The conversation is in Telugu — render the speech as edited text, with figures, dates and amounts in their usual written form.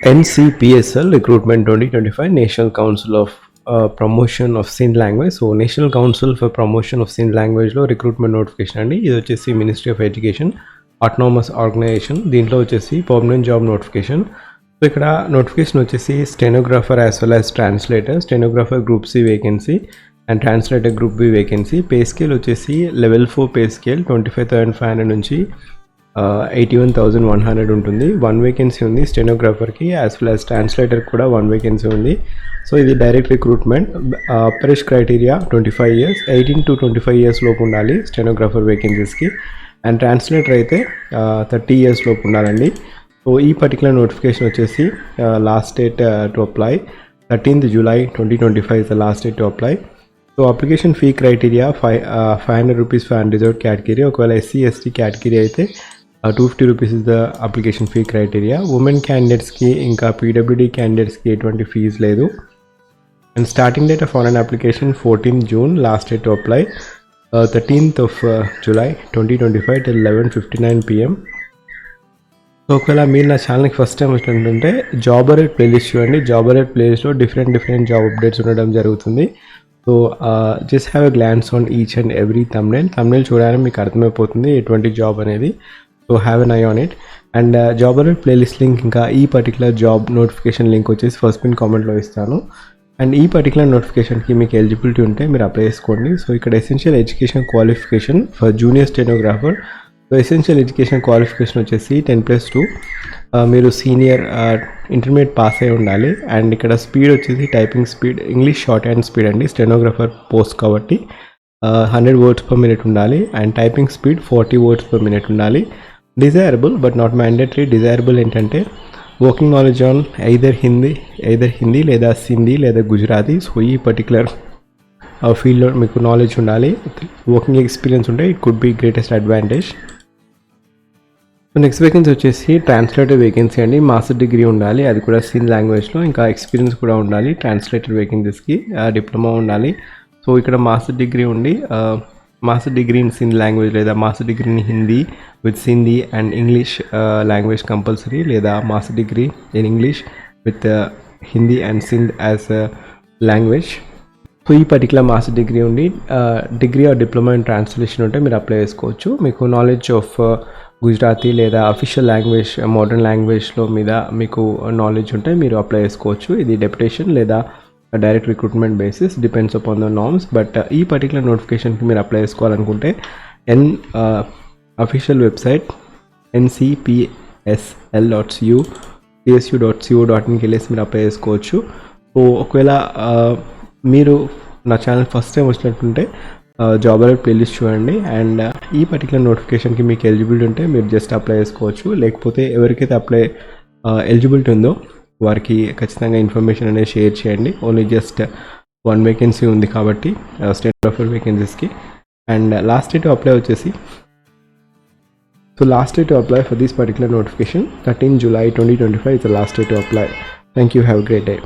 NCPSL Recruitment 2025 National Council of Promotion of Sindh Language. So national council for promotion of Sindh లాంగ్వేజ్లో రిక్రూట్మెంట్ నోటిఫికేషన్ అండి. ఇది వచ్చేసి ministry of education autonomous organisation. దీంట్లో వచ్చేసి పర్మనెంట్ జాబ్ నోటిఫికేషన్. సో ఇక్కడ నోటిఫికేషన్ వచ్చేసి stenographer as well as translator. Stenographer group C vacancy and translator group B vacancy. Pay scale వచ్చేసి లెవెల్ 4 పే స్కేల్ 25,500 నుంచి 81,100 ఉంటుంది. 1 వేకెన్సీ ఉంది స్టెనోగ్రాఫర్కి, యాజ్ వెల్ యాజ్ ట్రాన్స్లేటర్ కూడా 1 వేకెన్సీ ఉంది. సో ఇది direct recruitment. Aparesh criteria 25 years, 18 to 25 years లోపు ఉండాలి స్టెనోగ్రాఫర్ వేకెన్సీస్కి. అండ్ ట్రాన్స్లేటర్ అయితే 30 ఇయర్స్ లోపు ఉండాలండి. సో ఈ పర్టికులర్ నోటిఫికేషన్ వచ్చేసి last date to apply 13th July 2025 is the last date to apply. So application fee criteria 500 rupees for unreserved category. ఒకవేళ SC/ST కేటగిరీ అయితే 250 rupees is the application fee criteria. Women క్యాండిడేట్స్కి ఇంకా PWD క్యాండిడేట్స్కి ఎటువంటి ఫీజు లేదు. And starting date of online application 14th June, last date to apply 13th July 2025 till 11:59 PM. So ఒకవేళ మీరు నా ఛానల్కి ఫస్ట్ టైం వచ్చినట్టుంటే జాబ్ అలర్ట్ ప్లేలిస్ట్ చూడండి. జాబ్ అలర్ట్ ప్లేలిస్ట్లో డిఫరెంట్ జాబ్ అప్డేట్స్ ఉండడం జరుగుతుంది. So just have a glance on each and every thumbnail చూడడానికి మీకు అర్థమైపోతుంది ఎటువంటి జాబ్ అనేది. So have an I on it. And job alert playlist link ఇంకా ఈ పర్టికులర్ జాబ్ నోటిఫికేషన్ లింక్ వచ్చేసి ఫస్ట్ పిన్ కామెంట్లో ఇస్తాను. అండ్ ఈ పర్టికులర్ నోటిఫికేషన్కి మీకు ఎలిజిబిలిటీ ఉంటే మీరు అప్లై చేసుకోండి. సో ఇక్కడ essential education qualification for junior stenographer. So essential education qualification వచ్చేసి 10+2. మీరు సీనియర్ ఇంటర్మీడియట్ పాస్ అయి ఉండాలి. అండ్ ఇక్కడ స్పీడ్ వచ్చేసి typing speed English shorthand speed అండి. స్టెనోగ్రాఫర్ పోస్ట్ కాబట్టి 100 words per minute ఉండాలి. And typing speed 40 words per minute ఉండాలి. Desirable but not mandatory. Desirable ఏంటంటే working knowledge on either Hindi లేదా సింధీ లేదా గుజరాతీ. సో ఈ పర్టికులర్ ఫీల్డ్లో మీకు నాలెడ్జ్ ఉండాలి. వర్కింగ్ ఎక్స్పీరియన్స్ ఉంటే it could be greatest advantage. Next vacancy వచ్చేసి ట్రాన్స్లేటర్ వేకెన్సీ అండి. మాస్టర్ డిగ్రీ ఉండాలి, అది కూడా సింధ్ లాంగ్వేజ్లో. ఇంకా ఎక్స్పీరియన్స్ కూడా ఉండాలి. ట్రాన్స్లేటర్ వేకెన్సీస్కి డిప్లొమా ఉండాలి. సో ఇక్కడ మాస్టర్ డిగ్రీ ఉండి master degree in Sindh language లేదా master degree in Hindi with Sindhi and English language compulsory, లేదా master degree in English with Hindi and Sindh as language. So ఈ పర్టికులర్ మాస్టర్ డిగ్రీ ఉండి degree or diploma in translation ఉంటే మీరు అప్లై చేసుకోవచ్చు. మీకు నాలెడ్జ్ ఆఫ్ గుజరాతీ లేదా అఫీషియల్ లాంగ్వేజ్ మోడర్న్ లాంగ్వేజ్లో మీద మీకు నాలెడ్జ్ ఉంటే మీరు అప్లై చేసుకోవచ్చు. ఇది డెప్యుటేషన్ లేదా direct recruitment basis, depends upon the norms. But ఈ పర్టికులర్ నోటిఫికేషన్కి మీరు అప్లై చేసుకోవాలనుకుంటే అఫీషియల్ వెబ్సైట్ ncpsl.cu.co.inకి వెళ్ళేసి మీరు అప్లై చేసుకోవచ్చు. సో ఒకవేళ మీరు నా ఛానల్ ఫస్ట్ టైం వచ్చినట్టుంటే జాబ్ అలర్ట్ ప్లేలిస్ట్ చూడండి. అండ్ ఈ పర్టికులర్ నోటిఫికేషన్కి మీకు ఎలిజిబిలిటీ ఉంటే మీరు జస్ట్ అప్లై చేసుకోవచ్చు. లేకపోతే ఎవరికైతే అప్లై ఎలిజిబిలిటీ ఉందో వారికి ఖచ్చితంగా ఇన్ఫర్మేషన్ అనేది షేర్ చేయండి. ఓన్లీ జస్ట్ 1 వేకెన్సీ ఉంది కాబట్టి స్టెనోగ్రాఫర్ వేకెన్సీస్కి. And last date to apply వచ్చేసి last date to apply for this particular notification 13th July 2025 is the last day to apply. Thank you. Have a great day.